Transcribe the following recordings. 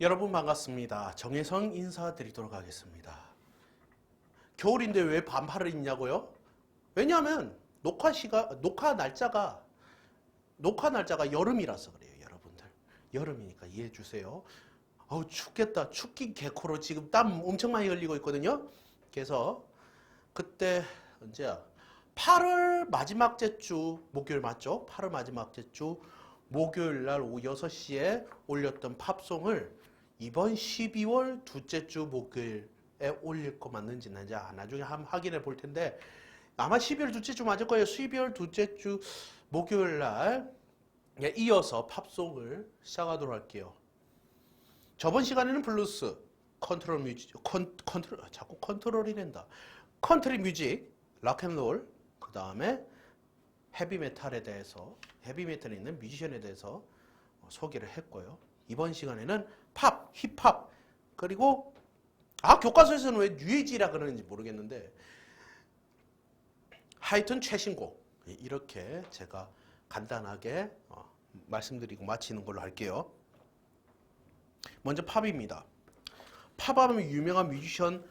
여러분 반갑습니다. 정혜성 인사드리도록 하겠습니다. 겨울인데 왜 반팔을 입냐고요? 왜냐하면 녹화 날짜가 여름이라서 그래요, 여러분들. 여름이니까 이해해 주세요. 어우, 춥겠다. 춥긴 개코로 지금 땀 엄청 많이 흘리고 있거든요. 그래서 그때 언제야? 8월 마지막째 주 목요일 맞죠? 8월 마지막째 주 목요일 날 오후 6시에 올렸던 팝송을 이번 12월 둘째 주 목요일에 올릴 거 맞는지 나중에 한번 확인해 볼 텐데 아마 12월 둘째 주 맞을 거예요. 12월 둘째 주 목요일 날 이어서 팝송을 시작하도록 할게요. 저번 시간에는 블루스, 컨트롤 뮤직, 자꾸 컨트롤이 된다. 컨트리 뮤직, 락앤롤, 그 다음에 헤비메탈에 대해서, 헤비메탈에 있는 뮤지션에 대해서 소개를 했고요. 이번 시간에는 팝, 힙합, 그리고 교과서에서는 왜 뉴에이지라 그러는지 모르겠는데 하여튼 최신곡 이렇게 제가 간단하게 말씀드리고 마치는 걸로 할게요. 먼저 팝입니다. 팝하면 유명한 뮤지션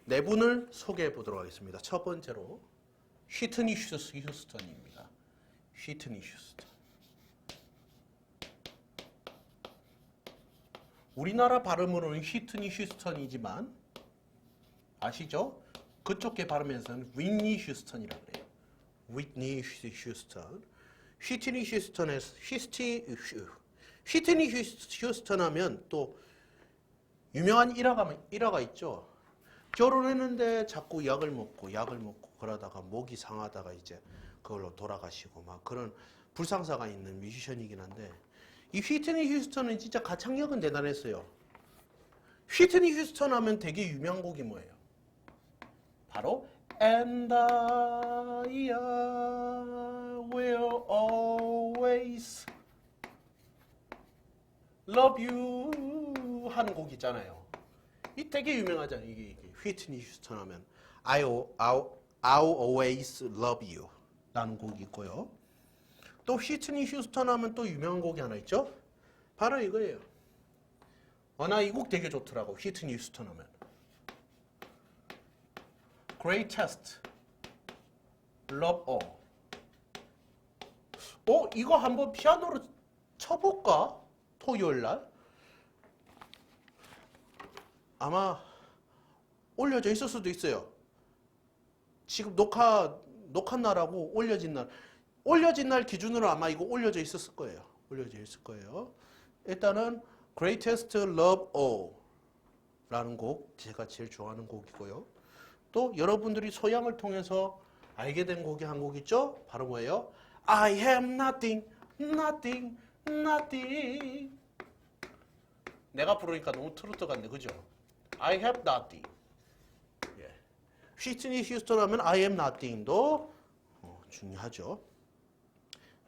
네 분을 소개해 보도록 하겠습니다. 첫 번째로 휘트니 휴스턴입니다. 휘트니 휴스턴. 우리나라 발음으로는 휘트니 휴스턴이지만 아시죠? 그쪽의 발음에서는 휘트니 휴스턴이라고 그래요. 휘트니 휴스턴. 휘트니 휴스턴에서 휘트니 휴스턴 하면 또 유명한 일화가 있죠. 결혼했는데 자꾸 약을 먹고 그러다가 목이 상하다가 이제 그걸로 돌아가시고 막 그런 불상사가 있는 뮤지션이긴 한데 이 휘트니 휴스턴은 진짜 가창력은 대단했어요. 휘트니 휴스턴 하면 되게 유명한 곡이 뭐예요? 바로 And I will always love you 하는 곡 있잖아요. 이 되게 유명하잖아요. 이게 휘트니 휴스턴 하면 I'll always love you 라는 곡이 있고요. 또 휘트니 휴스턴 하면 또 유명한 곡이 하나 있죠. 바로 이거예요. 나 이 곡 되게 좋더라고. 휘트니 휴스턴 하면 Greatest Love All. 이거 한번 피아노로 쳐볼까? 토요일날 아마 올려져 있을 수도 있어요. 지금 녹화 날하고 올려진 날 기준으로 아마 이거 올려져 있었을 거예요. 일단은 Greatest Love All 라는 곡 제가 제일 좋아하는 곡이고요. 또 여러분들이 소양을 통해서 알게 된 곡이 한 곡 있죠? 바로 뭐예요? I have nothing, nothing, nothing. 내가 부르니까 너무 트로트 같네, 그죠? I have nothing. 휘트니 휴스턴 하면 I am nothing도 중요하죠.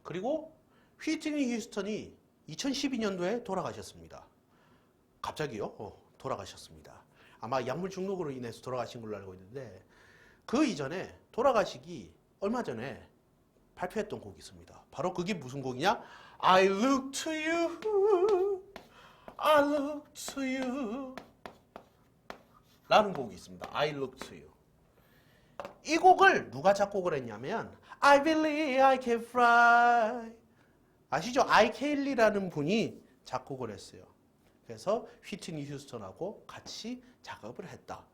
그리고 휘트니 휴스턴이 2012년도에 돌아가셨습니다. 갑자기요? 돌아가셨습니다. 아마 약물 중독으로 인해서 돌아가신 걸로 알고 있는데 그 이전에 돌아가시기 얼마 전에 발표했던 곡이 있습니다. 바로 그게 무슨 곡이냐? I look to you, I look to you 라는 곡이 있습니다. I look to you. 이 곡을 누가 작곡을 했냐면 I believe I can fly. 아시죠? 아이켈리라는 분이 작곡을 했어요. 그래서 휘트니 휴스턴하고 같이 작업을 했다.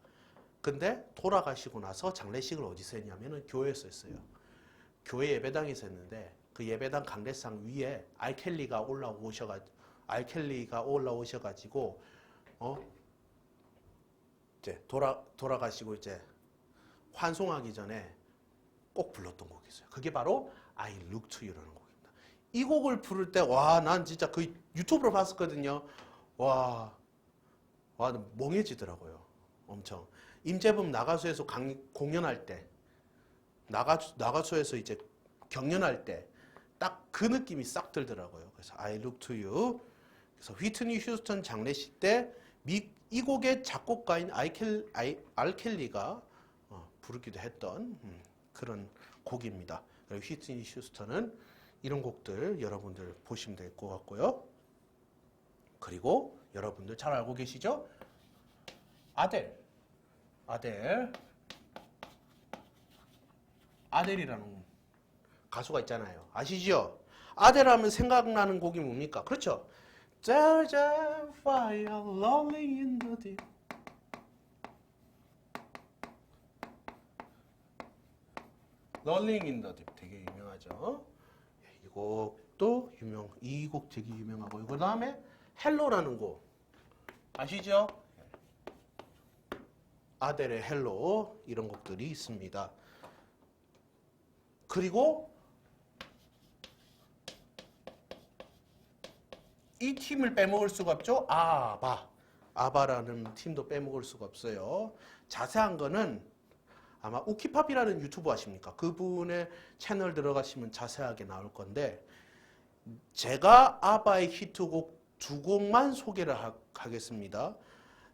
근데 돌아가시고 나서 장례식을 어디서 했냐면 교회에서 했어요. 교회 예배당에서 했는데 그 예배당 강례상 위에 알켈리가 올라오셔가지고 이제 돌아가시고 이제 환송하기 전에 꼭 불렀던 곡이 있어요. 그게 바로 I Look to You라는 곡입니다. 이 곡을 부를 때 난 진짜 그 유튜브로 봤었거든요. 와, 멍해지더라고요. 엄청. 임재범 나가수에서 공연할 때, 나가수에서 이제 경연할 때 딱 그 느낌이 싹 들더라고요. 그래서 I Look to You. 그래서 휘트니 휴스턴 장례식 때 이 곡의 작곡가인 알켈리가 부르기도 했던 그런 곡입니다. 그리고 휘트니 휴스턴은 이런 곡들 여러분들 보시면 될 것 같고요. 그리고 여러분들 잘 알고 계시죠? 아델이라는 가수가 있잖아요. 아시죠? 아델 하면 생각나는 곡이 뭡니까? 그렇죠? There's a fire rolling in the deep. Rolling in the deep 되게 유명하죠. 이 곡도 이 곡 되게 유명하고 그 다음에 헬로라는 곡 아시죠? 아델의 헬로 이런 곡들이 있습니다. 그리고 이 팀을 빼먹을 수가 없죠. 아바라는 팀도 빼먹을 수가 없어요. 자세한 거는 아마 우키팝이라는 유튜브 아십니까? 그분의 채널 들어가시면 자세하게 나올 건데 제가 아바의 히트곡 2곡만 소개를 하겠습니다.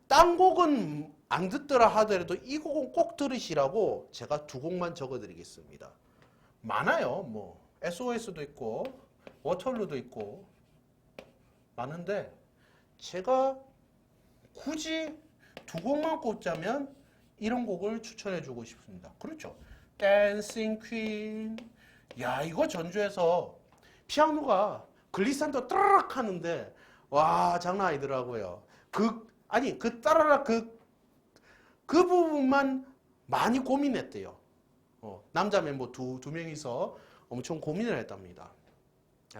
딴 곡은 안 듣더라 하더라도 이 곡은 꼭 들으시라고 제가 2곡만 적어드리겠습니다. 많아요. 뭐 SOS도 있고 워털루도 있고 많은데 제가 굳이 2곡만 꼽자면 이런 곡을 추천해주고 싶습니다. 그렇죠. Dancing Queen. 야 이거 전주에서 피아노가 글리산도 따라락 하는데 와 장난 아니더라고요. 그 따라락 그 부분만 많이 고민했대요. 남자 멤버 두 명이서 엄청 고민을 했답니다.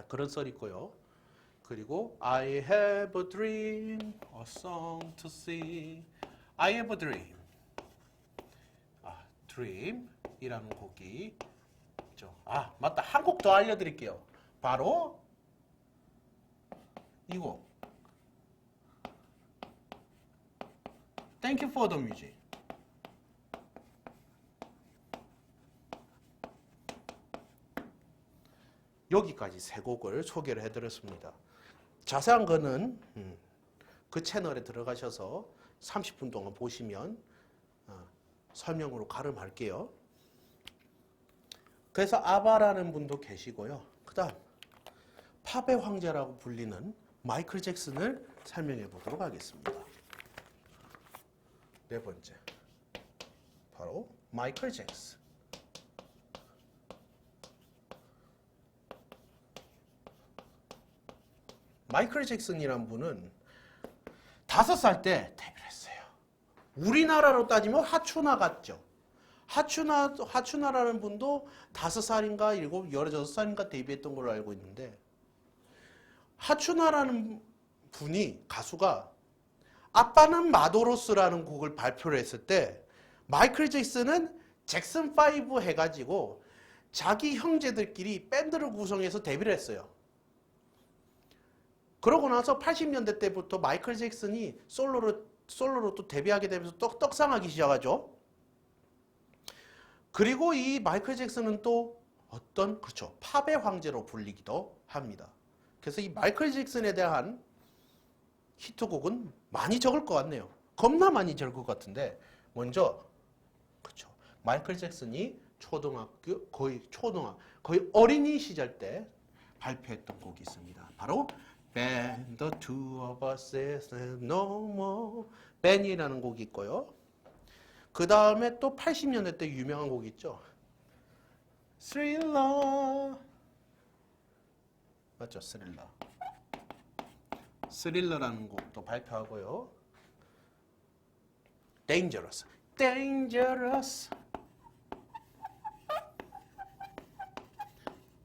그런 썰이 있고요. 그리고 I have a dream, a song to sing. I have a dream. Dream이라는 곡이 있죠. 맞다. 한 곡 더 알려드릴게요. 바로 이 곡. Thank you for the music. 여기까지 세 곡을 소개를 해드렸습니다. 자세한 거는 그 채널에 들어가셔서 30분 동안 보시면 설명으로 가름할게요. 그래서 아바라는 분도 계시고요. 그 다음 팝의 황제라고 불리는 마이클 잭슨을 설명해 보도록 하겠습니다. 네 번째 바로 마이클 잭슨. 마이클 잭슨이란 분은 5살 때 데뷔를 했어요. 우리나라로 따지면 하추나 같죠. 하추나라는 분도 5살인가 16살인가 데뷔했던 걸로 알고 있는데 하추나라는 분이 가수가 아빠는 마도로스라는 곡을 발표를 했을 때 마이클 잭슨은 잭슨5 해가지고 자기 형제들끼리 밴드를 구성해서 데뷔를 했어요. 그러고 나서 80년대 때부터 마이클 잭슨이 솔로로 또 데뷔하게 되면서 떡상하기 시작하죠. 그리고 이 마이클 잭슨은 또 그렇죠. 팝의 황제로 불리기도 합니다. 그래서 이 마이클 잭슨에 대한 히트곡은 많이 적을 것 같네요. 겁나 많이 적을 것 같은데 먼저 그렇죠. 마이클 잭슨이 거의 어린이 시절 때 발표했던 곡이 있습니다. 바로 When the two of us said no more. Ben이라는 곡이 있고요. 그 다음에 또 80년대 때 유명한 곡이 있죠. Thriller. 맞죠? Thriller. Thriller라는 곡도 발표하고요. Dangerous. Dangerous.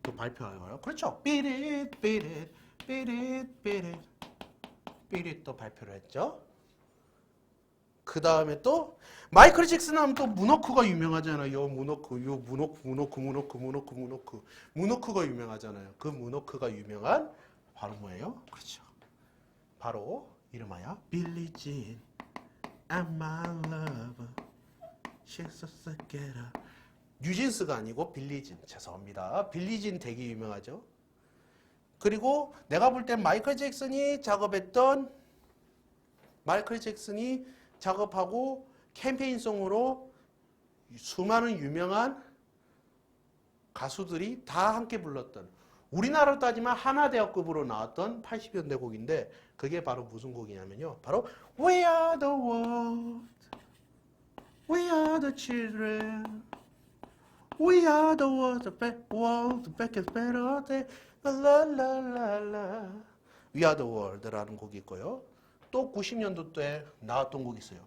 또 발표하고요. 그렇죠. Beat it, beat it. 삐릿 또 발표를 했죠. 그 다음에 또 마이클 잭슨 하면 또 문워크가 유명하잖아요. 문워크가 유명하잖아요. 그 문워크가 유명한 바로 뭐예요? 그렇죠. 바로 이름하여 빌리 진 and my love she's so get up. 뉴진스가 아니고 빌리진. 죄송합니다. 빌리진 되게 유명하죠. 그리고 내가 볼 땐 마이클 잭슨이 작업하고 캠페인송으로 수많은 유명한 가수들이 다 함께 불렀던 우리나라로 따지면 하나대학급으로 나왔던 80년대 곡인데 그게 바로 무슨 곡이냐면요. 바로 We are the world, We are the children, We are the world, the back is better day, la la la la. We are the world라는 곡이 있고요. 또 90년도 때 나왔던 곡이 있어요.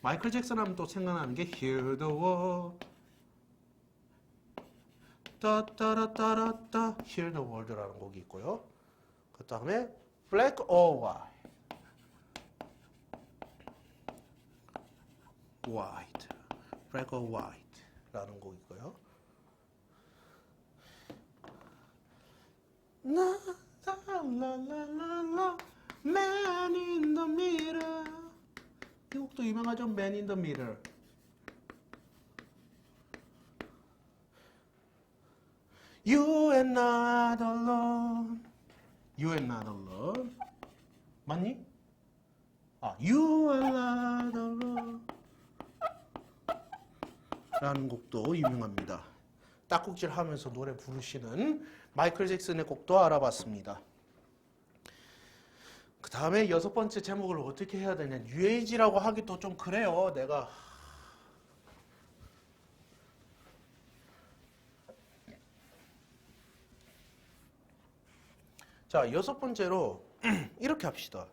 마이클 잭슨 하면 또 생각나는 게 Hear the world, 따따라따라따 Hear the world라는 곡이 있고요. 그 다음에 Black or White, Black or White라는 곡이 있고요. 라라라라라 Man in the Middle. 이 곡도 유명하죠? Man in the Middle. You are not alone. You are not alone. 맞니? You are not alone. 라는 곡도 유명합니다. 딱꼭질 하면서 노래 부르시는 마이클 잭슨의 곡도 알아봤습니다. 그 다음에 6번째 제목을 어떻게 해야 되냐. 뉴에이지라고 하기도 좀 그래요. 내가 자, 6번째로 이렇게 합시다.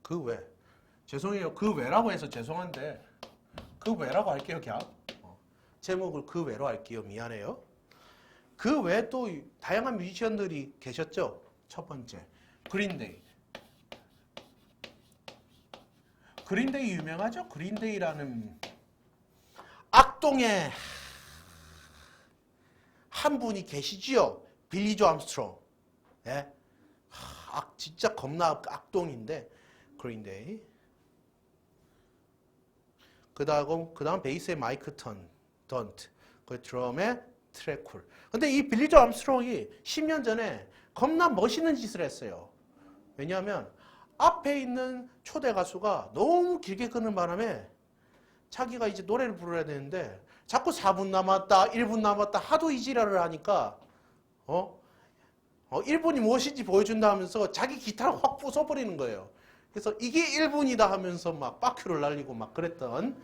그 외. 죄송해요. 그 외라고 해서 죄송한데 그 외라고 할게요. 그냥 제목을 그 외로 할게요. 미안해요. 그 외에 또 다양한 뮤지션들이 계셨죠. 첫 번째 그린데이. 그린데이 유명하죠. 그린데이라는 악동의 한 분이 계시지요. 빌리 조 암스트롱. 예? 진짜 겁나 악동인데 그린데이. 그 다음 베이스의 마이크 던트. 그 드럼의 트래쿨. 근데 이 빌리 조 암스트롱이 10년 전에 겁나 멋있는 짓을 했어요. 왜냐하면 앞에 있는 초대 가수가 너무 길게 끄는 바람에 자기가 이제 노래를 부르야 되는데 자꾸 4분 남았다, 1분 남았다 하도 이 지랄을 하니까 1분이 무엇인지 보여준다 하면서 자기 기타를 확 부숴버리는 거예요. 그래서 이게 1분이다 하면서 막 바퀴를 날리고 막 그랬던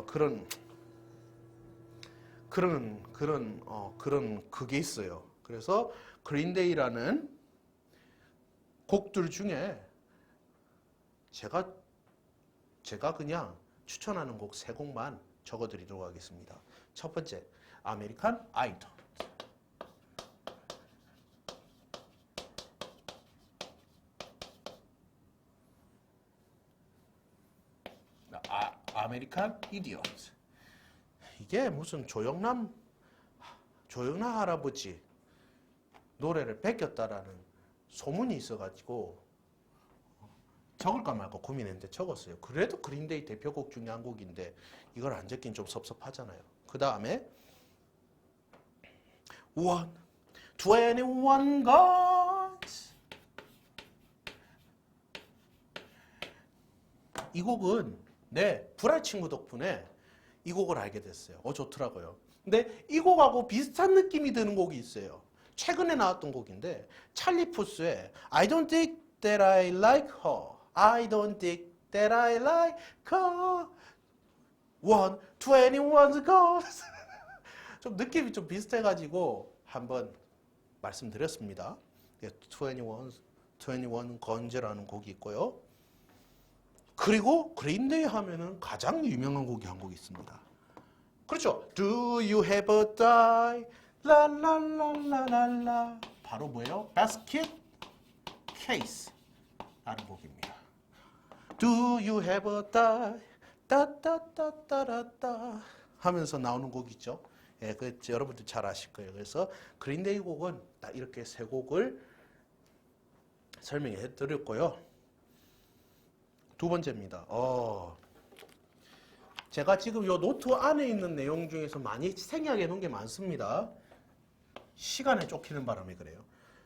그런 그게 있어요. 그래서 그린데이라는 곡들 중에 제가 그냥 추천하는 곡 3곡만 적어드리도록 하겠습니다. 첫 번째, 아메리칸 아이돌. 아메리칸 이디엇. 이게 무슨 조영남 할아버지 노래를 베꼈다라는 소문이 있어가지고 적을까 말까 고민했는데 적었어요. 그래도 그린데이 대표곡 중에 한 곡인데 이걸 안 적긴 좀 섭섭하잖아요. 그 다음에 21 Guns. 이 곡은 불알 친구 덕분에 이 곡을 알게 됐어요. 좋더라고요. 근데 이 곡하고 비슷한 느낌이 드는 곡이 있어요. 최근에 나왔던 곡인데 찰리 푸스의 I don't think that I like her. I don't think that I like her. 21 girls. 좀 느낌이 좀 비슷해가지고 한번 말씀드렸습니다. 21 Guns라는 곡이 있고요. 그리고 그린데이 하면은 가장 유명한 곡이 한 곡 있습니다. 그렇죠. Do you have a die? 라라라라라라. 바로 뭐예요? Basket Case라는 곡입니다. Do you have a die? 따따따따라따 하면서 나오는 곡 있죠. 예, 그 여러분들 잘 아실 거예요. 그래서 그린데이 곡은 딱 이렇게 3곡을 설명해 드렸고요. 두 번째입니다. 제가 지금 요 노트 안에 있는 내용 중에서 많이 생략해 놓은 게 많습니다. 시간에 쫓기는 바람에 그래요.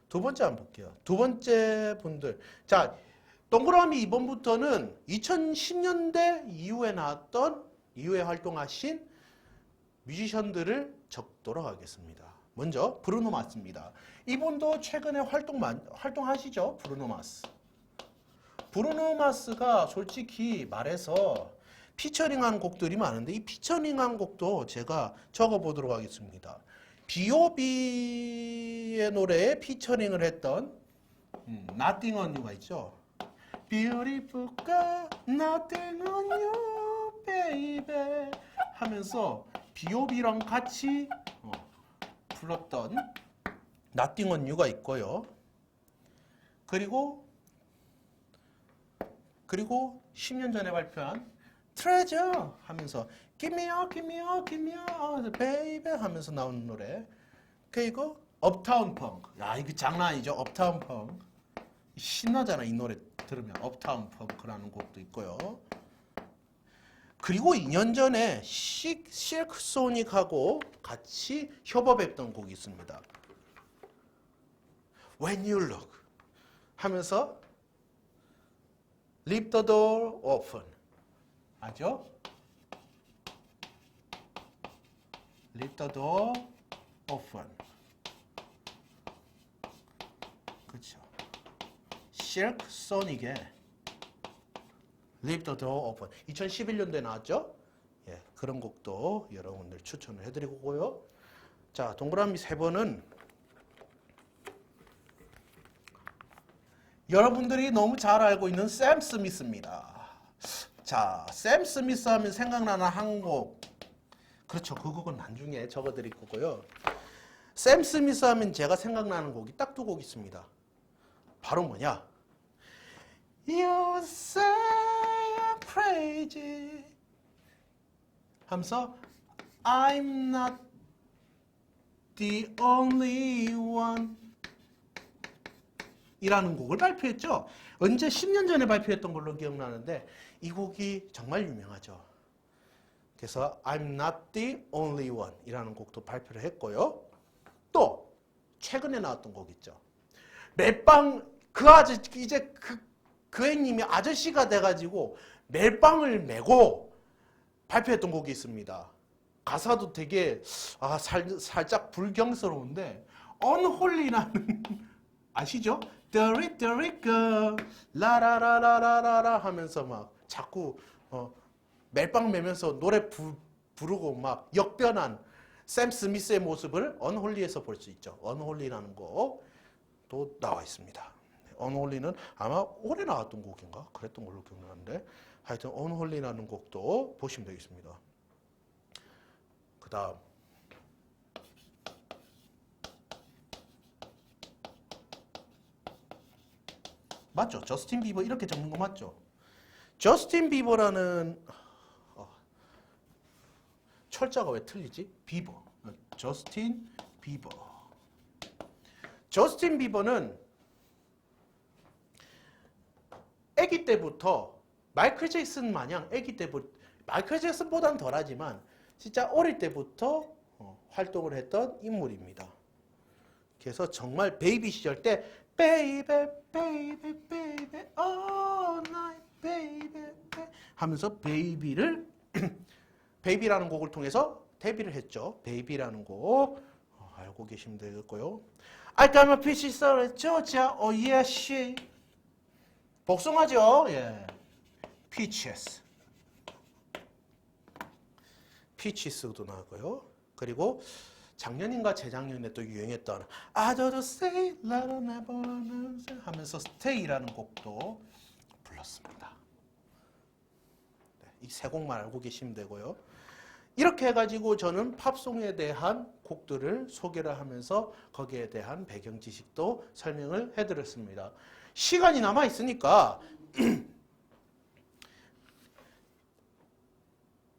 두 번째 한번 볼게요. 두 번째 분들. 자, 동그라미 2번부터는 2010년대 이후에 활동하신 뮤지션들을 적도록 하겠습니다. 먼저 브루노 마스입니다. 이분도 최근에 활동하시죠? 브루노 마스. 브루노 마스가 솔직히 말해서 피처링한 곡들이 많은데 이 피처링한 곡도 제가 적어보도록 하겠습니다. B.O.B의 노래에 피처링을 했던 Nothing on You가 있죠. Beautiful girl, nothing on you, baby 하면서 B.O.B랑 같이 불렀던 Nothing on You가 있고요. 그리고 10년 전에 발표한 Treasure 하면서 Give me up, give me up, give me up, baby 하면서 나오는 노래. 그리고 Uptown Funk. 야, 이거 장난 아니죠? Uptown Funk. 신나잖아, 이 노래 들으면. Uptown Funk라는 곡도 있고요. 그리고 2년 전에 실크 소닉하고 같이 협업했던 곡이 있습니다. When You Look 하면서 Leave the Door Open. 아죠? Leave the Door Open. 그렇죠. 실크 소닉의 Leave the Door Open. 2011년도에 나왔죠? 예, 그런 곡도 여러분들 추천을 해드리고요. 자, 동그라미 3번은 여러분들이 너무 잘 알고 있는 샘 스미스입니다. 자, 샘 스미스 하면 생각나는 한 곡. 그렇죠. 그 곡은 나중에 적어드릴 거고요. 샘 스미스 하면 제가 생각나는 곡이 딱 2곡 있습니다. 바로 뭐냐? You say I'm crazy 하면서 I'm not the only one 이라는 곡을 발표했죠. 언제 10년 전에 발표했던 걸로 기억나는데 이 곡이 정말 유명하죠. 그래서 I'm not the only one 이라는 곡도 발표를 했고요. 또 최근에 나왔던 곡 있죠. 멜빵 이제 그 애님이 아저씨가 돼가지고 멜빵을 메고 발표했던 곡이 있습니다. 가사도 되게 살짝 불경스러운데 Unholy라는 아시죠? Dirty dirty girl 라라라라라라 하면서 막 자꾸 멜빵 매면서 노래 부르고 막 역변한 샘 스미스의 모습을 언홀리에서 볼 수 있죠. 언홀리라는 곡도 나와 있습니다. 언홀리는 아마 올해 나왔던 곡인가? 그랬던 걸로 기억나는데 하여튼 언홀리라는 곡도 보시면 되겠습니다. 그 다음 맞죠? 저스틴 비버 이렇게 적는 거 맞죠? 저스틴 비버라는 철자가 왜 틀리지? 비버. 저스틴 비버. 저스틴 비버는 아기 때부터 마이클 잭슨 마냥 아기 때부터 마이클 잭슨보다는 덜하지만 진짜 어릴 때부터 활동을 했던 인물입니다. 그래서 정말 베이비 시절 때 Baby, baby, baby, all night, baby, baby 하면서 베이비를 베이비라는 곡을 통해서 데뷔를 했죠. 베이비라는 곡 알고 계시면 되겠고요. I got my peaches all in Georgia, oh yeah, she 복숭아죠. 예, peaches, peaches도 나고요. 그리고 작년인가 재작년에 또 유행했던 I don't say that I never 하면서 Stay라는 곡도 불렀습니다. 네, 이 세 곡만 알고 계시면 되고요. 이렇게 해가지고 저는 팝송에 대한 곡들을 소개를 하면서 거기에 대한 배경 지식도 설명을 해드렸습니다. 시간이 남아 있으니까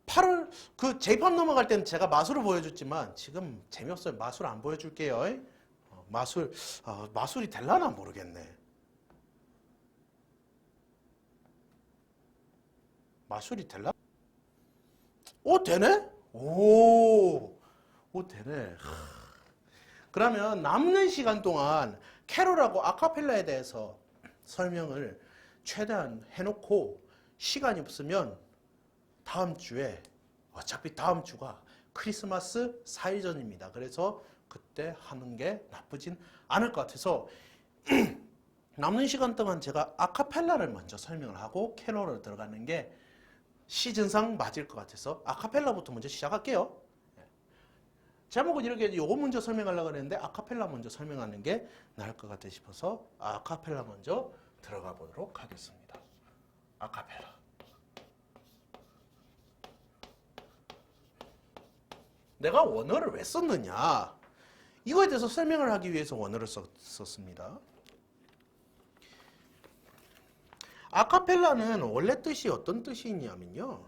8월 그 J-POP 넘어갈 때는 제가 마술을 보여줬지만 지금 재미없어요. 마술 안 보여줄게요. 마술이 될라나 모르겠네. 마술이 될라? 오 되네? 오 되네. 그러면 남는 시간 동안 캐롤하고 아카펠라에 대해서 설명을 최대한 해놓고 시간이 없으면 다음 주에 어차피 다음 주가 크리스마스 4일 전입니다. 그래서 그때 하는 게 나쁘진 않을 것 같아서 남는 시간 동안 제가 아카펠라를 먼저 설명을 하고 캐롤을 들어가는 게 시즌상 맞을 것 같아서 아카펠라부터 먼저 시작할게요. 제목은 이렇게 요거 먼저 설명하려고 했는데 아카펠라 먼저 설명하는 게 나을 것 같아 싶어서 아카펠라 먼저 들어가 보도록 하겠습니다. 아카펠라. 내가 원어를 왜 썼느냐? 이거에 대해서 설명을 하기 위해서 원어를 썼습니다. 아카펠라는 원래 뜻이 어떤 뜻이 있냐면요.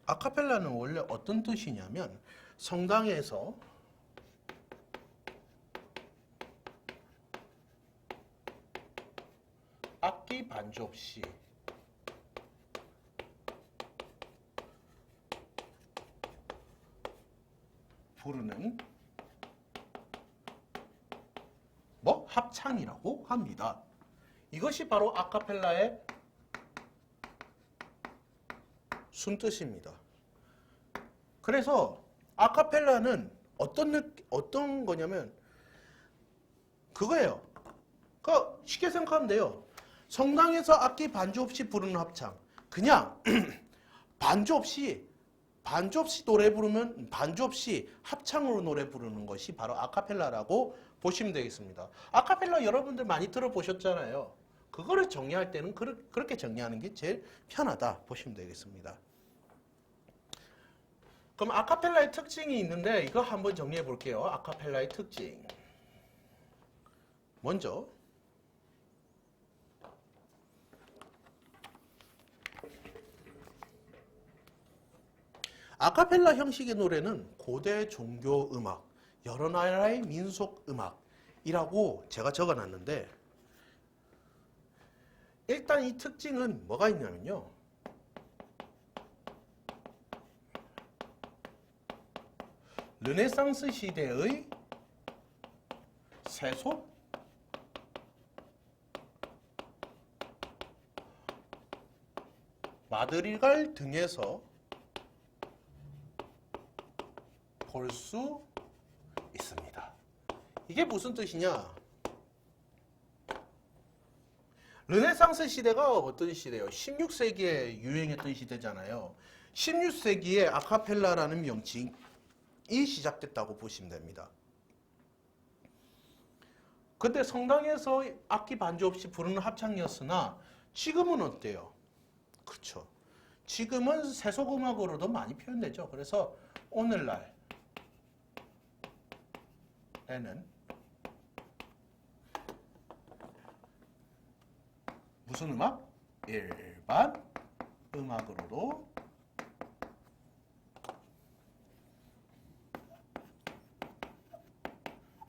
아카펠라는 원래 어떤 뜻이냐면 성당에서 악기 반주 없이 부르는 합창이라고 합니다. 이것이 바로 아카펠라의 순뜻입니다. 그래서 아카펠라는 어떤 거냐면 그거예요. 쉽게 생각하면 돼요. 성당에서 악기 반주 없이 부르는 합창. 그냥 반주 없이 노래 부르면 반주 없이 합창으로 노래 부르는 것이 바로 아카펠라라고 보시면 되겠습니다. 아카펠라 여러분들 많이 들어보셨잖아요. 그거를 정리할 때는 그렇게 정리하는 게 제일 편하다 보시면 되겠습니다. 그럼 아카펠라의 특징이 있는데 이거 한번 정리해 볼게요. 아카펠라의 특징. 먼저 아카펠라 형식의 노래는 고대 종교 음악, 여러 나라의 민속 음악이라고 제가 적어놨는데 일단 이 특징은 뭐가 있냐면요. 르네상스 시대의 세속, 마드리갈 등에서 볼 수 있습니다. 이게 무슨 뜻이냐? 르네상스 시대가 어떤 시대예요? 16세기에 유행했던 시대잖아요. 16세기에 아카펠라라는 명칭이 시작됐다고 보시면 됩니다. 그때 성당에서 악기 반주 없이 부르는 합창이었으나 지금은 어때요? 그렇죠. 지금은 세속음악으로도 많이 표현되죠. 그래서 오늘날에는 무슨 음악? 일반 음악으로도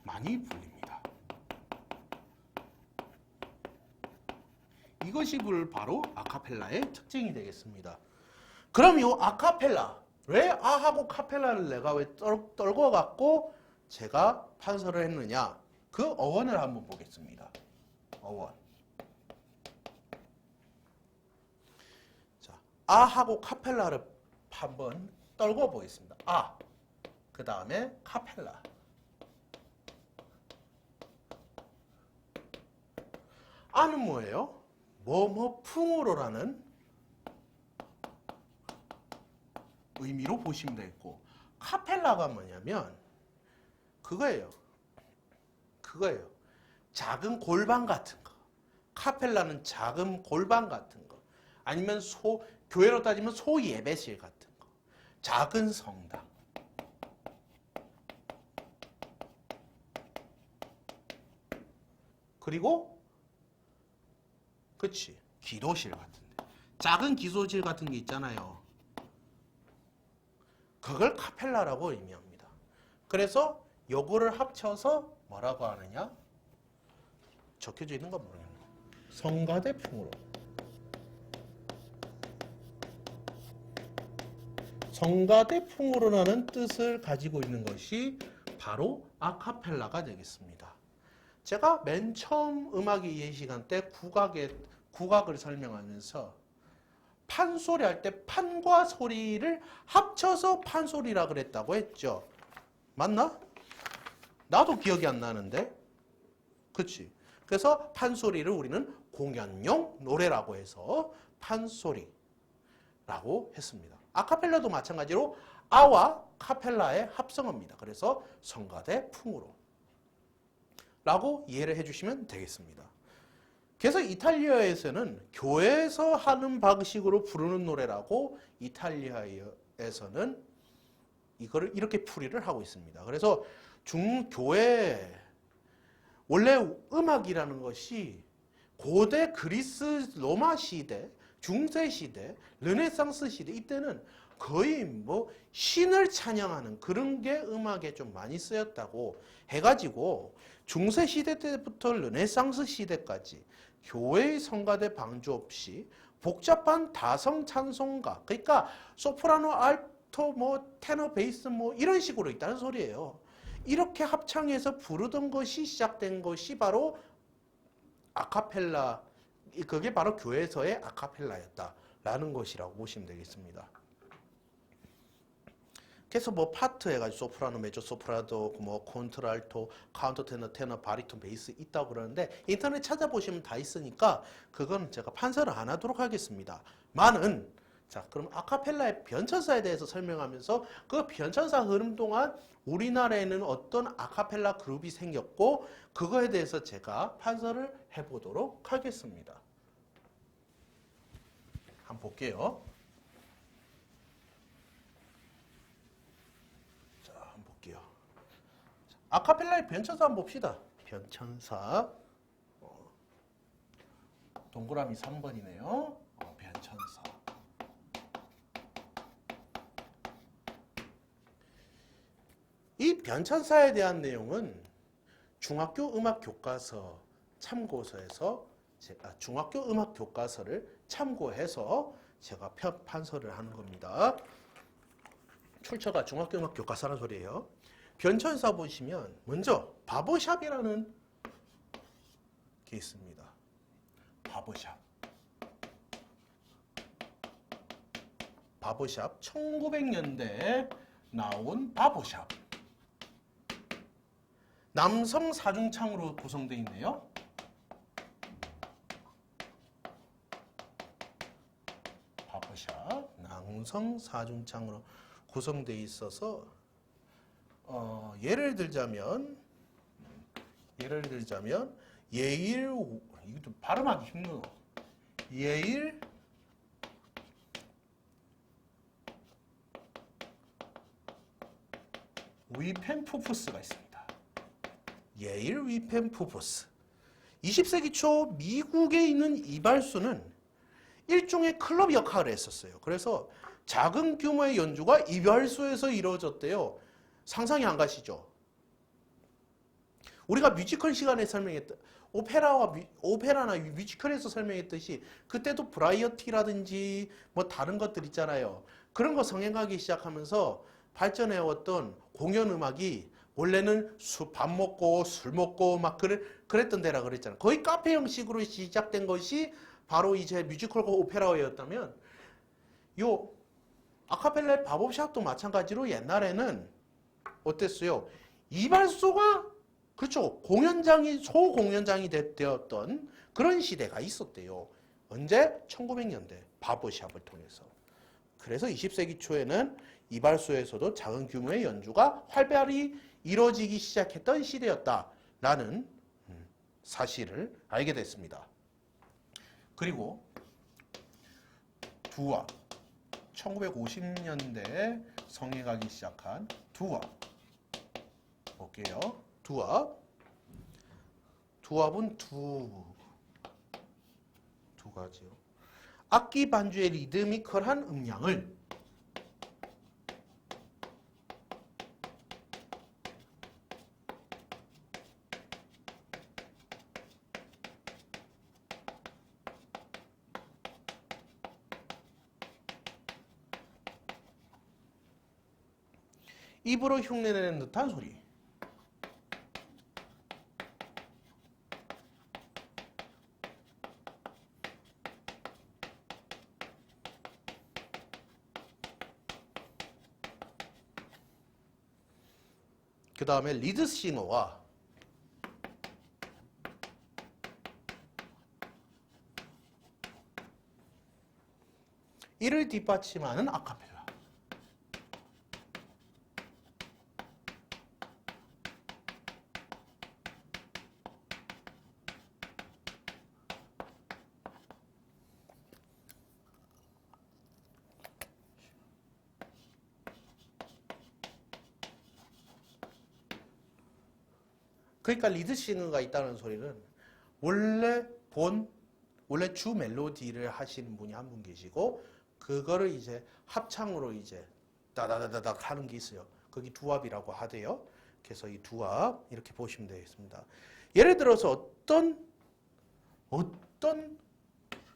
많이 불립니다. 이것이 바로 아카펠라의 특징이 되겠습니다. 그럼 이 아카펠라, 왜 아하고 카펠라를 내가 왜 떨궈 갖고 제가 판서를 했느냐? 그 어원을 한번 보겠습니다. 어원. 자, 아하고 카펠라를 한번 떨궈 보겠습니다. 아, 그 다음에 카펠라. 아는 뭐예요? 풍으로라는 의미로 보시면 되겠고, 카펠라가 뭐냐면 그거예요. 작은 골방 같은 거. 카펠라는 작은 골방 같은 거. 아니면 교회로 따지면 소예배실 같은 거. 작은 성당. 그리고 그치, 기도실 같은데. 작은 기도실 같은 게 있잖아요. 그걸 카펠라라고 의미합니다. 그래서 요거를 합쳐서 뭐라고 하느냐? 적혀져 있는 건 모르겠네. 성가대풍으로. 성가대풍으로라는 뜻을 가지고 있는 것이 바로 아카펠라가 되겠습니다. 제가 맨 처음 음악 이해 시간 때 국악을 설명하면서 판소리 할 때 판과 소리를 합쳐서 판소리라 그랬다고 했죠. 맞나? 나도 기억이 안 나는데. 그치? 그래서 판소리를 우리는 공연용 노래라고 해서 판소리라고 했습니다. 아카펠라도 마찬가지로 아와 카펠라의 합성어입니다. 그래서 성가대 풍으로 라고 이해를 해주시면 되겠습니다. 그래서 이탈리아에서는 교회에서 하는 방식으로 부르는 노래라고 이탈리아에서는 이거를 이렇게 풀이를 하고 있습니다. 그래서 중교회 원래 음악이라는 것이 고대 그리스 로마 시대, 중세 시대, 르네상스 시대 이때는 거의 뭐 신을 찬양하는 그런 게 음악에 좀 많이 쓰였다고 해가지고 중세 시대 때부터 르네상스 시대까지 교회의 성가대 방주 없이 복잡한 다성 찬송가, 그러니까 소프라노, 알토, 뭐 테너, 베이스 뭐 이런 식으로 있다는 소리예요. 이렇게 합창해서 부르던 것이 시작된 것이 바로 아카펠라, 그게 바로 교회에서의 아카펠라였다라는 것이라고 보시면 되겠습니다. 그래서 뭐 파트 해가지고 소프라노, 메조 소프라노, 뭐 콘트랄토, 카운터 테너, 테너, 바리톤, 베이스 있다고 그러는데 인터넷 찾아보시면 다 있으니까 그건 제가 판서를 안 하도록 하겠습니다. 많은 자, 그럼 아카펠라의 변천사에 대해서 설명하면서 그 변천사 흐름 동안 우리나라에는 어떤 아카펠라 그룹이 생겼고 그거에 대해서 제가 판서를 해보도록 하겠습니다. 한번 볼게요. 자, 한번 볼게요. 아카펠라의 변천사 한번 봅시다. 변천사. 동그라미 3번이네요. 변천사. 이 변천사에 대한 내용은 중학교 음악 교과서 참고서에서 제가 중학교 음악 교과서를 참고해서 제가 판서를 하는 겁니다. 출처가 중학교 음악 교과서라는 소리예요. 변천사 보시면 먼저 바보샵이라는 게 있습니다. 바보샵. 바보샵 1900년대에 나온 바보샵. 남성 사중창으로 구성되어 있네요. 바보샵 남성 사중창으로 구성되어 있어서 예를 들자면 예일, 이것도 발음하기 힘들어. 예일 위펜푸프스가 있습니다. 예일 위펜푸프스. 20세기 초 미국에 있는 이발소는 일종의 클럽 역할을 했었어요. 그래서 작은 규모의 연주가 이발소에서 이루어졌대요. 상상이 안 가시죠? 우리가 뮤지컬 시간에 설명했던 오페라나 뮤지컬에서 설명했듯이 그때도 브라이어티라든지 뭐 다른 것들 있잖아요. 그런 거 성행하기 시작하면서 발전해왔던 공연 음악이 원래는 밥 먹고 술 먹고 막 그랬던 데라 그랬잖아요. 거의 카페 형식으로 시작된 것이 바로 이제 뮤지컬과 오페라였다면 요 아카펠라의 바보샵도 마찬가지로 옛날에는 어땠어요? 이발소가 그렇죠. 소공연장이 되었던 그런 시대가 있었대요. 언제? 1900년대 바보샵을 통해서. 그래서 20세기 초에는 이발소에서도 작은 규모의 연주가 활발히 이루어지기 시작했던 시대였다라는 사실을 알게 됐습니다. 그리고 두아 1950년대에 성행하기 시작한 두아 볼게요. 두압은 두 가지요. 악기 반주의 리드미컬한 음량을 입으로 흉내내는 듯한 소리. 그 다음에 리드싱어와 이를 뒷받침하는 아카펠라. 그러니까 리드싱어가 있다는 소리는 원래 주 멜로디를 하시는 분이 한 분 계시고 그거를 이제 합창으로 이제 다다다다닥 하는 게 있어요. 거기 두압이라고 하대요. 그래서 이 두압 이렇게 보시면 되겠습니다. 예를 들어서 어떤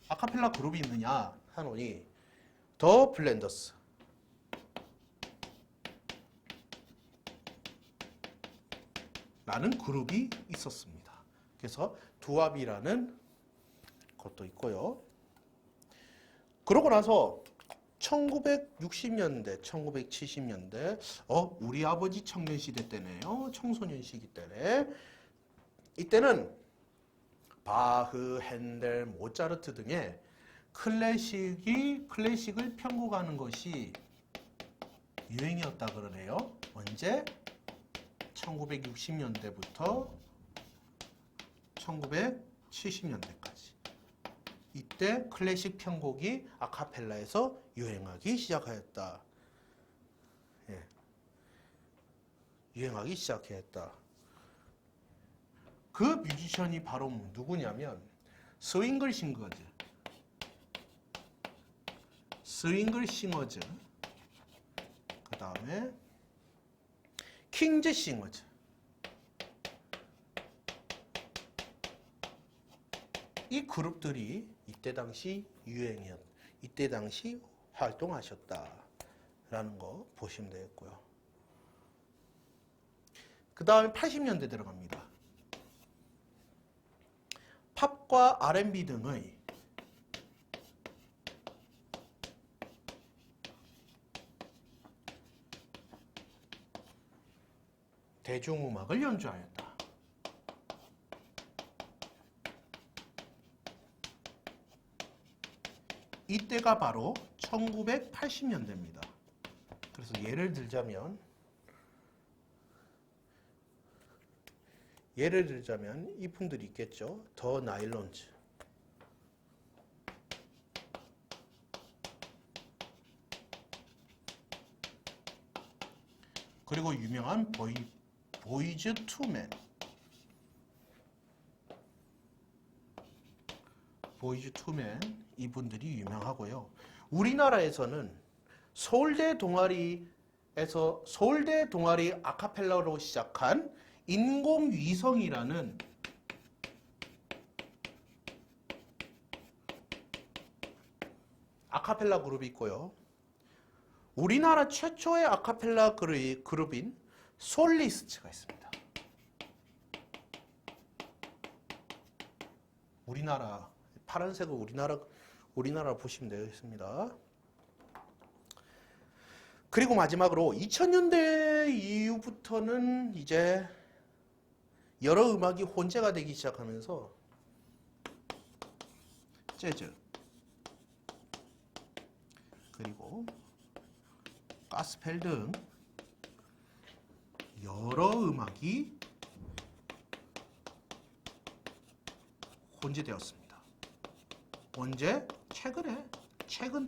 아카펠라 그룹이 있느냐 하노니 더 블렌더스 라는 그룹이 있었습니다. 그래서 두압이라는 것도 있고요. 그러고 나서 1960년대, 1970년대, 우리 아버지 청년 시대 때네요. 청소년 시기 때네. 이때는 바흐, 핸델, 모차르트 등의 클래식을 편곡하는 것이 유행이었다 그러네요. 언제? 1960년대부터 1970년대까지. 이때 클래식 편곡이 아카펠라에서 유행하기 시작하였다. 예. 유행하기 시작했다. 그 뮤지션이 바로 누구냐면 스윙글 싱어즈, 그 다음에 킹즈 싱어즈, 이 그룹들이 이때 당시 이때 당시 활동하셨다라는 거 보시면 되겠고요. 그 다음에 80년대 들어갑니다. 팝과 R&B 등의 대중음악을 연주하였다. 이때가 바로 1980년대입니다. 그래서 예를 들자면 이분들이 있겠죠. 더 나일론즈, 그리고 유명한 보이즈 투맨, 이분들이 유명하고요. 우리나라에서는 서울대 동아리 아카펠라로 시작한 인공위성이라는 아카펠라 그룹이 있고요. 우리나라 최초의 아카펠라 그룹인 솔리스트가 있습니다. 우리나라 파란색은 우리나라 보시면 되겠습니다. 그리고 마지막으로 2000년대 이후부터는 이제 여러 음악이 혼재가 되기 시작하면서 재즈, 그리고 가스펠 등 여러 음악이 혼재되었습니다. 언제? 최근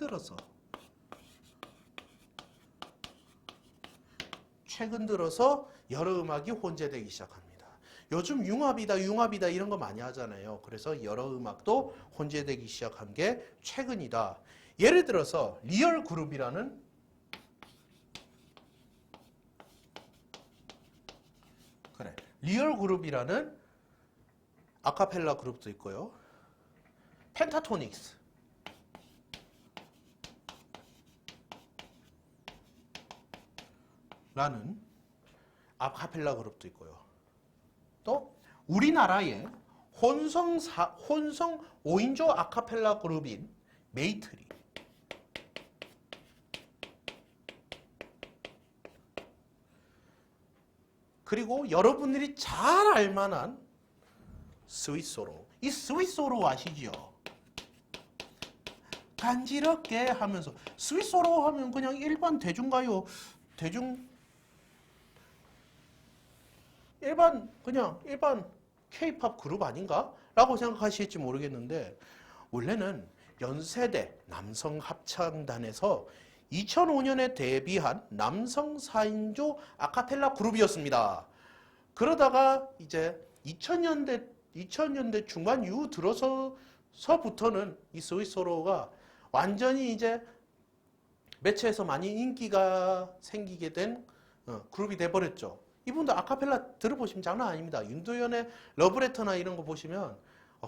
들어서 여러 음악이 혼재되기 시작합니다. 요즘 융합이다 이런 거 많이 하잖아요. 그래서 여러 음악도 혼재되기 시작한 게 최근이다. 예를 들어서 리얼 그룹이라는 아카펠라 그룹도 있고요. 펜타토닉스, 라는 아카펠라 그룹도 있고요. 또 우리나라의 혼성 5인조 아카펠라 그룹인 메이트리, 그리고 여러분들이 잘 알만한 스위스로. 이 스위스로 아시죠? 간지럽게 하면서 스위스로 하면 그냥 일반 대중가요, 일반 K-팝 그룹 아닌가? 라고 생각하실지 모르겠는데 원래는 연세대 남성 합창단에서 2005년에 데뷔한 남성 4인조 아카펠라 그룹이었습니다. 그러다가 이제 2000년대 중반 이후 들어서부터는 이 스위스로가 완전히 이제 매체에서 많이 인기가 생기게 된 그룹이 돼버렸죠. 이분도 아카펠라 들어보시면 장난 아닙니다. 윤도현의 러브레터나 이런 거 보시면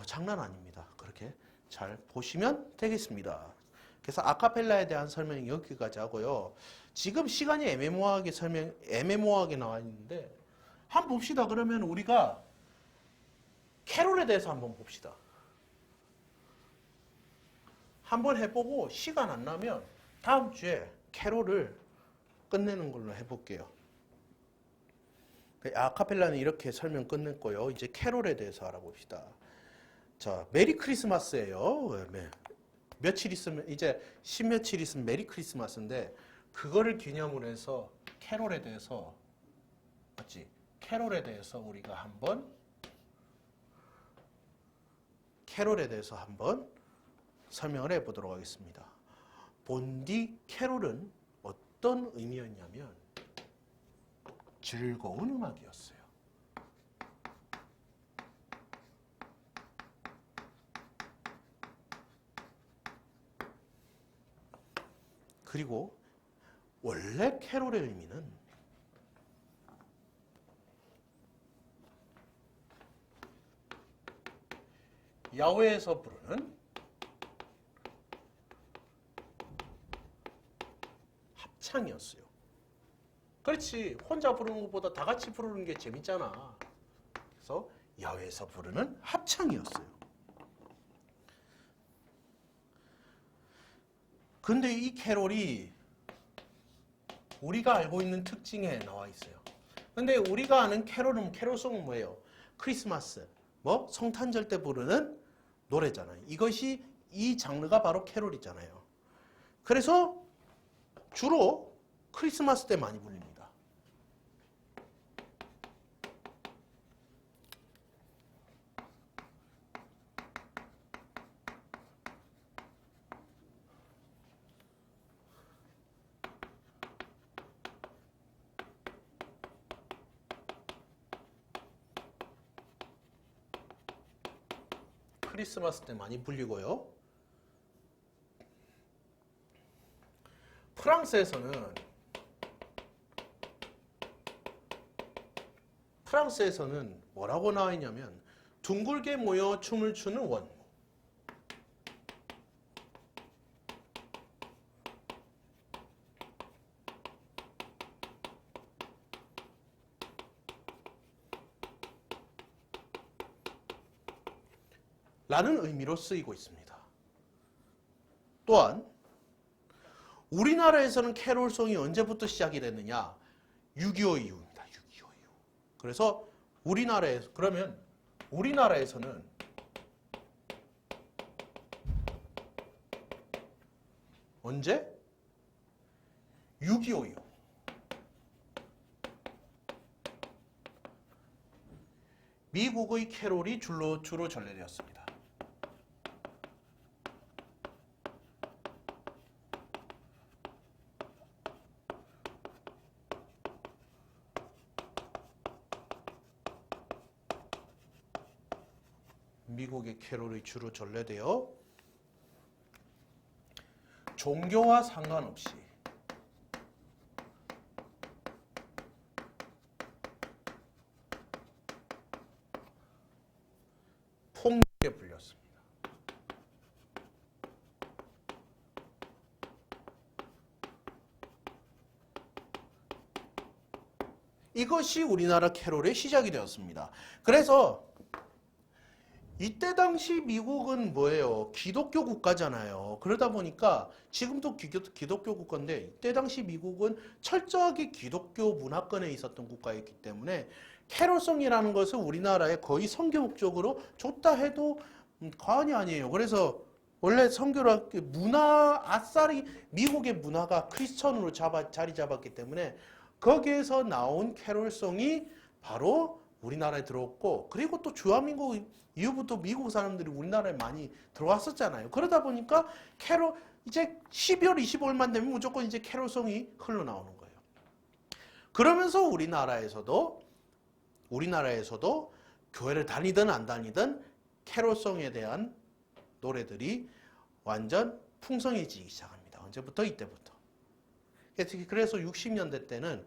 장난 아닙니다. 그렇게 잘 보시면 되겠습니다. 그래서 아카펠라에 대한 설명이 여기까지 하고요. 지금 시간이 애매모호하게 나와 있는데 한번 봅시다. 그러면 우리가 캐롤에 대해서 한번 봅시다. 한번 해보고 시간 안 나면 다음 주에 캐롤을 끝내는 걸로 해볼게요. 아카펠라는 이렇게 설명 끝냈고요. 이제 캐롤에 대해서 알아봅시다. 자, 메리 크리스마스예요. 며칠 있으면 이제 십며칠 있으면 메리 크리스마스인데 그거를 기념으로 해서 캐롤에 대해서 맞지? 캐롤에 대해서 우리가 한번 설명을 해보도록 하겠습니다. 본디 캐롤은 어떤 의미였냐면 즐거운 음악이었어요. 그리고 원래 캐롤의 의미는 야외에서 부르는 합창이었어요. 그렇지. 혼자 부르는 것보다 다 같이 부르는 게 재밌잖아. 그래서 야외에서 부르는 합창이었어요. 근데 이 캐롤이 우리가 알고 있는 특징에 나와 있어요. 근데 우리가 아는 캐롤송은 뭐예요? 크리스마스, 성탄절 때 부르는 노래잖아요. 이것이 이 장르가 바로 캐롤이잖아요. 그래서 주로 크리스마스 때 많이 불립니다. 크리스마스 때 많이 불리고요. 프랑스에서는 뭐라고 나와 있냐면 둥글게 모여 춤을 추는 원무. 라는 의미로 쓰이고 있습니다. 또한 우리나라에서는 캐롤송이 언제부터 시작이 됐느냐? 6.25 이후입니다. 6.25 이후. 그래서 우리나라에서는 언제? 6.25 이후. 미국의 캐롤이 주로 전래되었습니다. 미국의 캐롤이 주로 전래되어 종교와 상관없이 폭력에 불렸습니다. 이것이 우리나라 캐롤의 시작이 되었습니다. 그래서 이때 당시 미국은 뭐예요? 기독교 국가잖아요. 그러다 보니까 지금도 기독교 국가인데 이때 당시 미국은 철저하게 기독교 문화권에 있었던 국가였기 때문에 캐롤송이라는 것을 우리나라에 거의 선교 목적으로 줬다 해도 과언이 아니에요. 그래서 원래 선교라 문화 아싸리 미국의 문화가 크리스천으로 자리 잡았기 때문에 거기에서 나온 캐롤송이 바로 우리나라에 들어왔고, 그리고 또 주한민국 이후부터 미국 사람들이 우리나라에 많이 들어왔었잖아요. 그러다 보니까 이제 12월 25일만 되면 무조건 이제 캐롤송이 흘러나오는 거예요. 그러면서 우리나라에서도 교회를 다니든 안 다니든 캐롤송에 대한 노래들이 완전 풍성해지기 시작합니다. 언제부터? 이때부터. 그래서 60년대 때는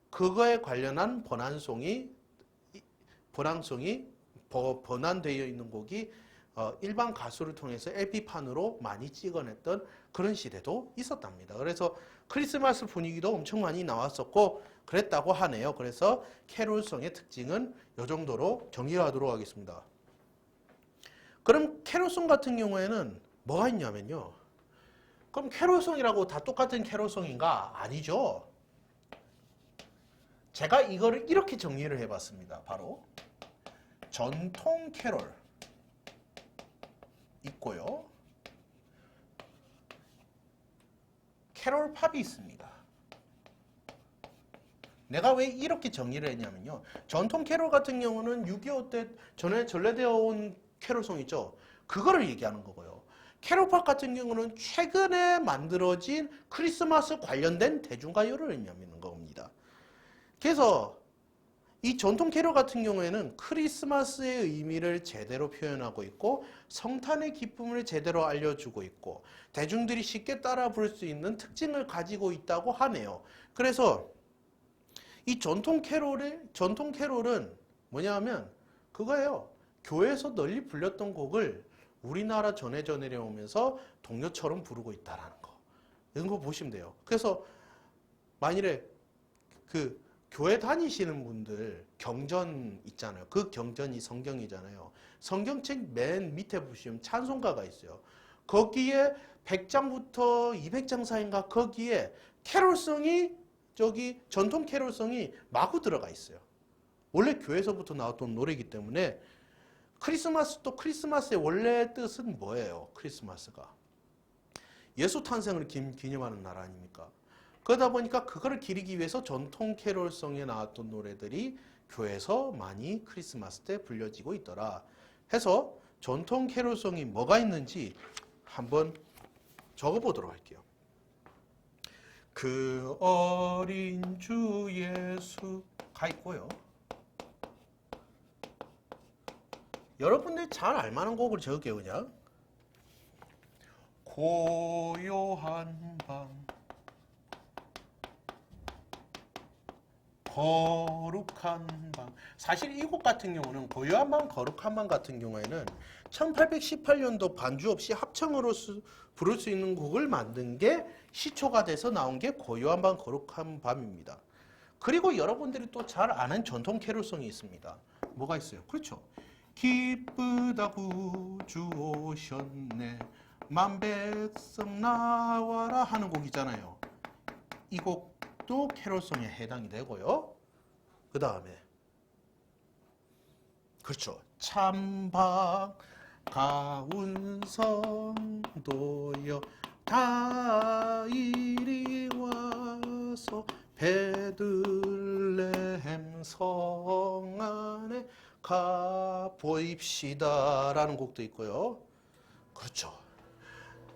그거에 관련한 번안되어 있는 곡이 일반 가수를 통해서 LP판으로 많이 찍어냈던 그런 시대도 있었답니다. 그래서 크리스마스 분위기도 엄청 많이 나왔었고 그랬다고 하네요. 그래서 캐롤송의 특징은 이 정도로 정리하도록 하겠습니다. 그럼 캐롤송 같은 경우에는 뭐가 있냐면요. 그럼 캐롤송이라고 다 똑같은 캐롤송인가? 아니죠. 제가 이거를 이렇게 정리를 해봤습니다. 바로 전통 캐롤 있고요. 캐롤 팝이 있습니다. 내가 왜 이렇게 정리를 했냐면요. 전통 캐롤 같은 경우는 6.25 때 전에 전래되어 온 캐롤송 있죠. 그거를 얘기하는 거고요. 캐롤 팝 같은 경우는 최근에 만들어진 크리스마스 관련된 대중가요를 의미하는 겁니다. 그래서 이 전통 캐롤 같은 경우에는 크리스마스의 의미를 제대로 표현하고 있고 성탄의 기쁨을 제대로 알려주고 있고 대중들이 쉽게 따라 부를 수 있는 특징을 가지고 있다고 하네요. 그래서 이 전통 캐롤은 뭐냐면 그거예요. 교회에서 널리 불렸던 곡을 우리나라 전해져 내려오면서 동요처럼 부르고 있다라는 거. 이런 거 보시면 돼요. 그래서 만일에 그 교회 다니시는 분들 경전 있잖아요. 그 경전이 성경이잖아요. 성경책 맨 밑에 보시면 찬송가가 있어요. 거기에 100장부터 200장 사이인가 거기에 캐롤송이 전통 캐롤송이 마구 들어가 있어요. 원래 교회에서부터 나왔던 노래이기 때문에 크리스마스의 원래 뜻은 뭐예요? 크리스마스가 예수 탄생을 기념하는 날 아닙니까? 그러다 보니까 그거를 기리기 위해서 전통 캐롤송에 나왔던 노래들이 교회에서 많이 크리스마스 때 불려지고 있더라 해서 전통 캐롤송이 뭐가 있는지 한번 적어보도록 할게요. 그 어린 주 예수가 있고요. 여러분들이 잘 알만한 곡을 적을게요. 그냥 고요한 밤 거룩한 밤. 사실 이 곡 같은 경우는 고요한 밤 거룩한 밤 같은 경우에는 1818년도 반주 없이 합창으로 부를 수 있는 곡을 만든 게 시초가 돼서 나온 게 고요한 밤 거룩한 밤입니다. 그리고 여러분들이 또 잘 아는 전통 캐롤송이 있습니다. 뭐가 있어요? 그렇죠. 기쁘다 구주 오셨네 만백성 나와라 하는 곡이잖아요. 이 곡도 캐롤송에 해당이 되고요. 그 다음에 그렇죠. 참박 가운 성도여 다 이리 와서 베들레헴 성 안에 가 보입시다 라는 곡도 있고요. 그렇죠.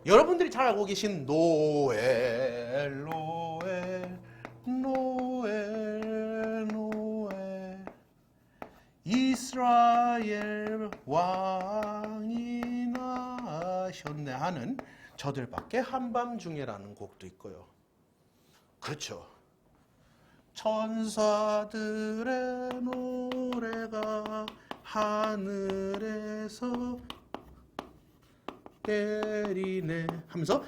여러분들이 잘 알고 계신 노엘 노엘 노엘 노엘 이스라엘 왕이 나셨네 하는 저들밖에 한밤중에라는 곡도 있고요. 그렇죠. 천사들의 노래가 하늘에서 때리네 하면서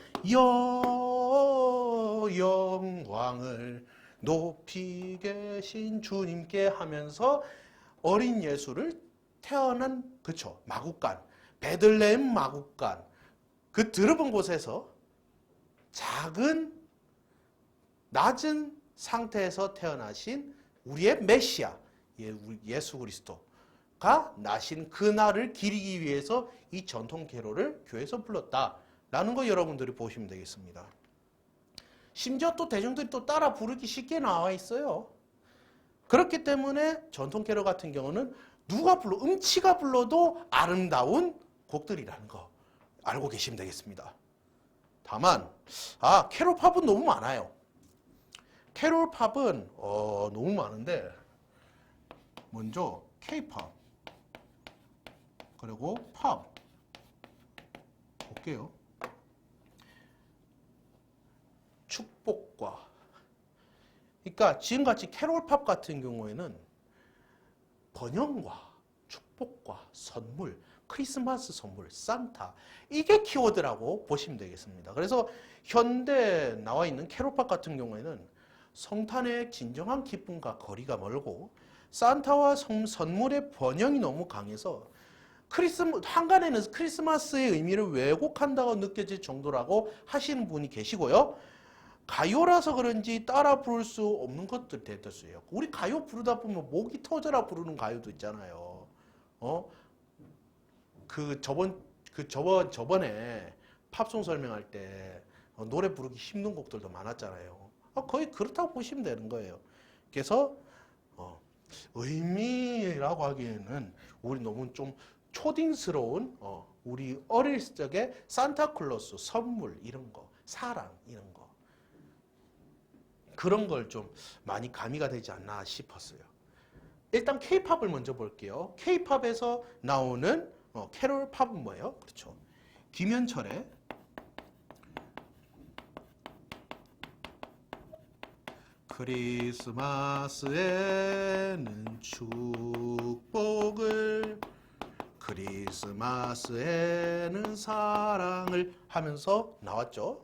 영광을 높이 계신 주님께 하면서 어린 예수를 태어난 그렇죠. 마구간, 베들레헴 마구간, 그 들어본 곳에서 작은 낮은 상태에서 태어나신 우리의 메시아, 예수 그리스도가 나신 그날을 기리기 위해서 이 전통 캐롤을 교회에서 불렀다라는 거 여러분들이 보시면 되겠습니다. 심지어 또 대중들이 또 따라 부르기 쉽게 나와 있어요. 그렇기 때문에 전통 캐롤 같은 경우는 누가 불러, 음치가 불러도 아름다운 곡들이라는 거 알고 계시면 되겠습니다. 다만 캐롤 팝은 너무 많아요. 캐롤 팝은 너무 많은데 먼저 K-팝 그리고 팝 볼게요. 축복과, 그러니까 지금같이 캐롤 팝 같은 경우에는 번영과 축복과 선물, 크리스마스 선물, 산타, 이게 키워드라고 보시면 되겠습니다. 그래서 현대 나와 있는 캐롤 팝 같은 경우에는 성탄의 진정한 기쁨과 거리가 멀고 산타와 선물의 번영이 너무 강해서 한간에는 크리스마스의 의미를 왜곡한다고 느껴질 정도라고 하시는 분이 계시고요. 가요라서 그런지 따라 부를 수 없는 것들 대다수예요. 우리 가요 부르다 보면 목이 터져라 부르는 가요도 있잖아요. 저번에 팝송 설명할 때 노래 부르기 힘든 곡들도 많았잖아요. 거의 그렇다고 보시면 되는 거예요. 그래서 의미라고 하기에는 우리 너무 좀 초딩스러운 우리 어릴 적에 산타클로스 선물 이런 거, 사랑 이런 거, 그런 걸 좀 많이 가미가 되지 않나 싶었어요. 일단 K-팝을 먼저 볼게요. K-팝에서 나오는 캐롤 팝은 뭐예요? 그렇죠. 김현철의 크리스마스에는 축복을, 크리스마스에는 사랑을 하면서 나왔죠.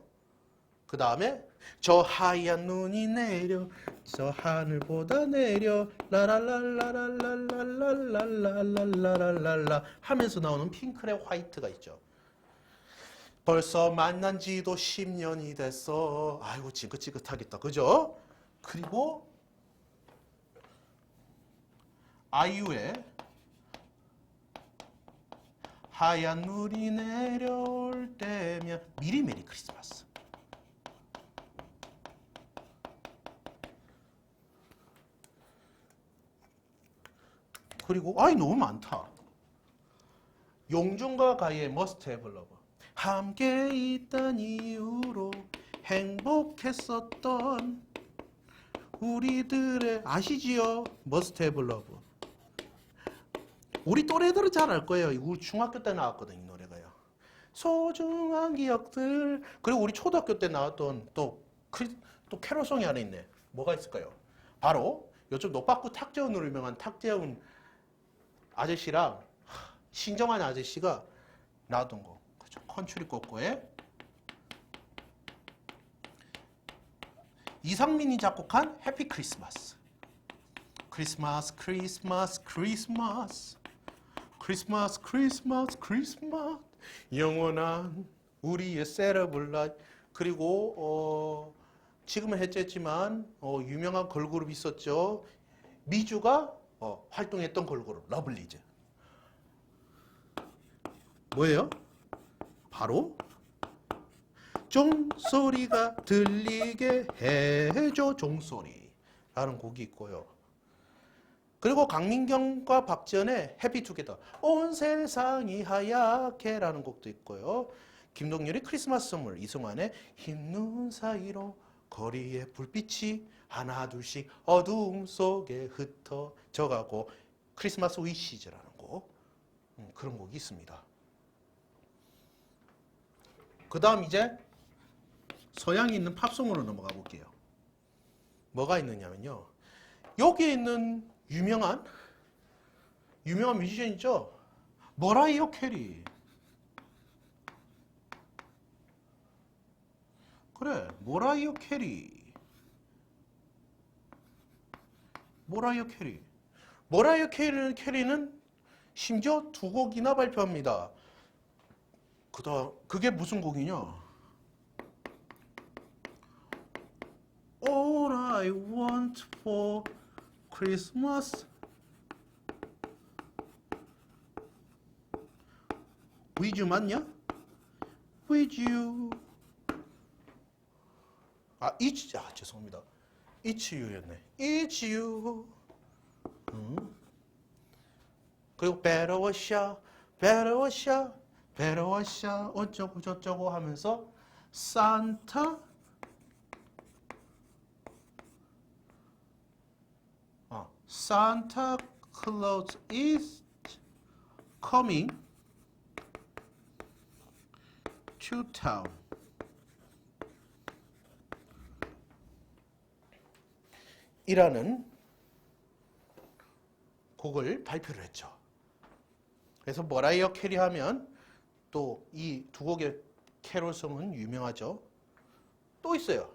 그 다음에 저 하얀 눈이 내려 저 하늘보다 내려 라랄랄라랄랄랄랄랄랄랄랄라 하면서 나오는 핑클의 화이트가 있죠. 벌써 만난 지도 10년이 됐어. 아이고 지긋지긋하겠다. 그죠? 그리고 아이유의 하얀 눈이 내려올 때면 미리 메리 크리스마스. 그리고 너무 많다. 용준과 가희의 Must Have Love. 함께 있던 이유로 행복했었던 우리들의, 아시지요? Must Have Love. 우리 또래들은 잘 알 거예요. 우리 중학교 때 나왔거든, 이 노래가요. 소중한 기억들. 그리고 우리 초등학교 때 나왔던 또 캐롤송이 하나 있네. 뭐가 있을까요? 바로 요즘 노빠꾸 탁재훈으로 유명한 탁재훈 아저씨랑 신정한 아저씨가 나왔던 거. 그렇죠. 컨츄리 꼬꼬의 이상민이 작곡한 해피 크리스마스. 크리스마스 크리스마스 크리스마스 크리스마스 크리스마스 크리스마스 영원한 우리의 세러블 라이프. 그리고 지금은 해체했지만 유명한 걸그룹 있었죠. 미주가 활동했던 걸그룹 러블리즈. 뭐예요? 바로 종소리가 들리게 해줘 종소리라는 곡이 있고요. 그리고 강민경과 박지연의 해피투게더 온 세상이 하얗게라는 곡도 있고요. 김동률의 크리스마스 선물, 이승환의 흰 눈 사이로 거리의 불빛이 하나 둘씩 어두움 속에 흩어져가고 크리스마스 위시즈라는 곡, 그런 곡이 있습니다. 그 다음 이제 서양에 있는 팝송으로 넘어가 볼게요. 뭐가 있느냐면요, 여기에 있는 유명한 뮤지션 있죠? 머라이어 캐리. 그래, 머라이어 캐리는 심지어 2곡이나 발표합니다. 그게 무슨 곡이냐? All I want for Christmas With you 맞냐? With you 죄송합니다. It's you였네. It's you 그리고 better wash up, better wash up, better wash up 어쩌고 저쩌고 하면서 Santa Santa Claus is coming to town. 이라는 곡을 발표를 했죠. 그래서 머라이어 캐리 하면 또 이 2곡의 캐롤송은 유명하죠. 또 있어요.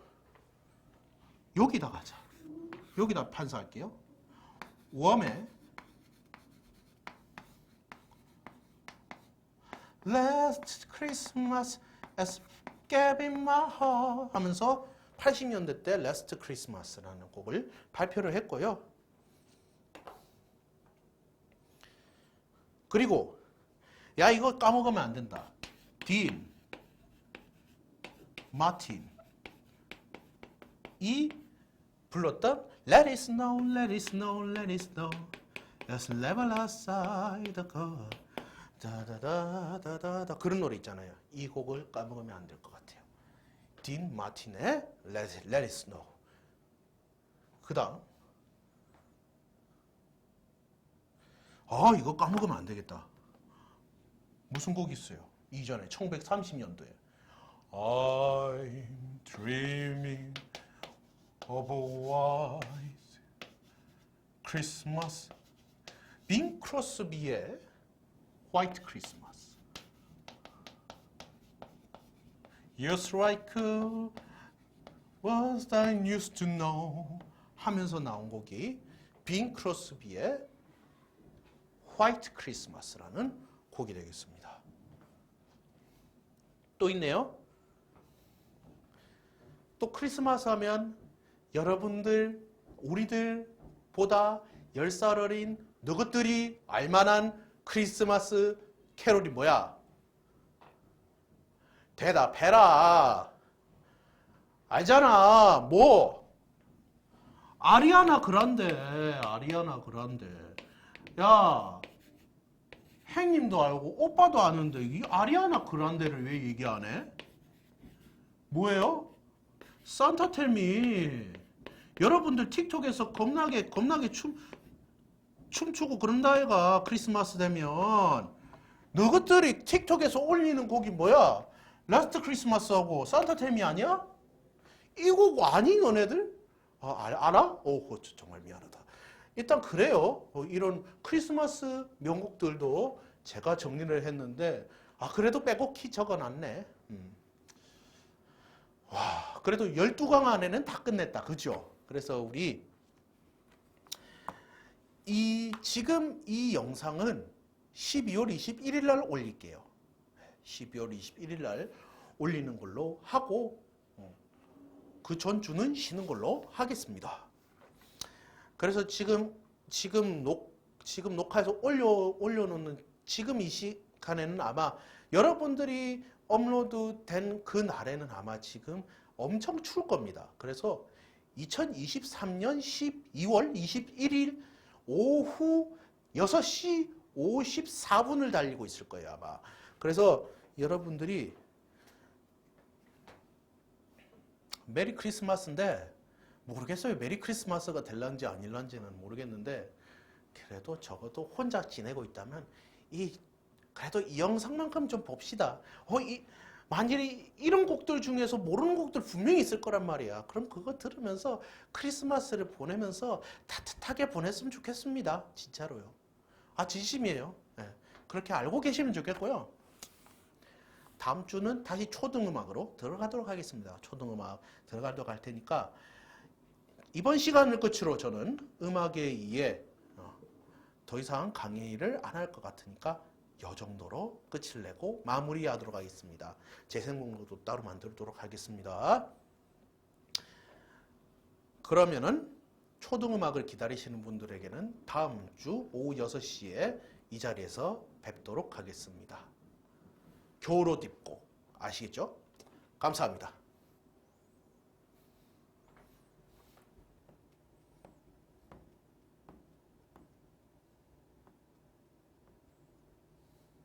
여기다 가자. 여기다 판사할게요. 웜의 Last Christmas as gave in my heart 하면서 80년대 때 Last Christmas라는 곡을 발표를 했고요. 그리고 야 이거 까먹으면 안 된다. 딘 마틴 이 불렀던 Let it snow, let it snow, let it snow Let's level outside the car 다다다다다다 그런 노래 있잖아요. 이 곡을 까먹으면 안 될 것 같아요. 딘 마틴의 Let it snow. 그 다음 이거 까먹으면 안 되겠다. 무슨 곡이 있어요? 이전에 1930년도에 I'm dreaming of a white Christmas 빈 크로스비의 White Christmas Just like was I used to know 하면서 나온 곡이 빈 크로스비의 White Christmas라는 곡이 되겠습니다. 또 있네요. 또 크리스마스 하면 여러분들, 우리들보다 10살 어린 너희들이 알만한 크리스마스 캐롤이 뭐야? 대답해라. 알잖아. 뭐? 아리아나 그란데. 야, 행님도 알고 오빠도 아는데 이 아리아나 그란데를 왜 얘기 안 해? 뭐예요? 산타 텔미. 여러분들 틱톡에서 겁나게 춤추고 그런다 애가 크리스마스 되면 너희들이 틱톡에서 올리는 곡이 뭐야? 라스트 크리스마스하고 산타 텔미 아니야? 이 곡 아니 너네들? 알아? 정말 미안하다. 일단 그래요. 이런 크리스마스 명곡들도 제가 정리를 했는데 그래도 빼곡히 적어놨네. 와, 그래도 12강 안에는 다 끝냈다. 그죠? 그래서 우리 지금 이 영상은 12월 21일 날 올릴게요. 12월 21일 날 올리는 걸로 하고 그 전주는 쉬는 걸로 하겠습니다. 그래서 지금 녹화해서 올려놓는 지금 이 시간에는 아마 여러분들이 업로드 된 그 날에는 아마 지금 엄청 추울 겁니다. 그래서 2023년 12월 21일 오후 6시 54분을 달리고 있을 거예요, 아마. 그래서 여러분들이 메리 크리스마스인데 모르겠어요. 메리 크리스마스가 될런지 아닐런지는 모르겠는데 그래도 적어도 혼자 지내고 있다면 그래도 이 영상만큼 좀 봅시다. 만일에 이런 곡들 중에서 모르는 곡들 분명히 있을 거란 말이야. 그럼 그거 들으면서 크리스마스를 보내면서 따뜻하게 보냈으면 좋겠습니다. 진짜로요. 진심이에요. 네. 그렇게 알고 계시면 좋겠고요. 다음 주는 다시 초등음악으로 들어가도록 하겠습니다. 초등음악 들어가도록 할 테니까 이번 시간을 끝으로 저는 음악에 의해 더 이상 강의를 안 할 것 같으니까 이 정도로 끝을 내고 마무리하도록 하겠습니다. 재생목록도 따로 만들도록 하겠습니다. 그러면은 초등음악을 기다리시는 분들에게는 다음 주 오후 6시에 이 자리에서 뵙도록 하겠습니다. 교로 딛고 아시겠죠? 감사합니다.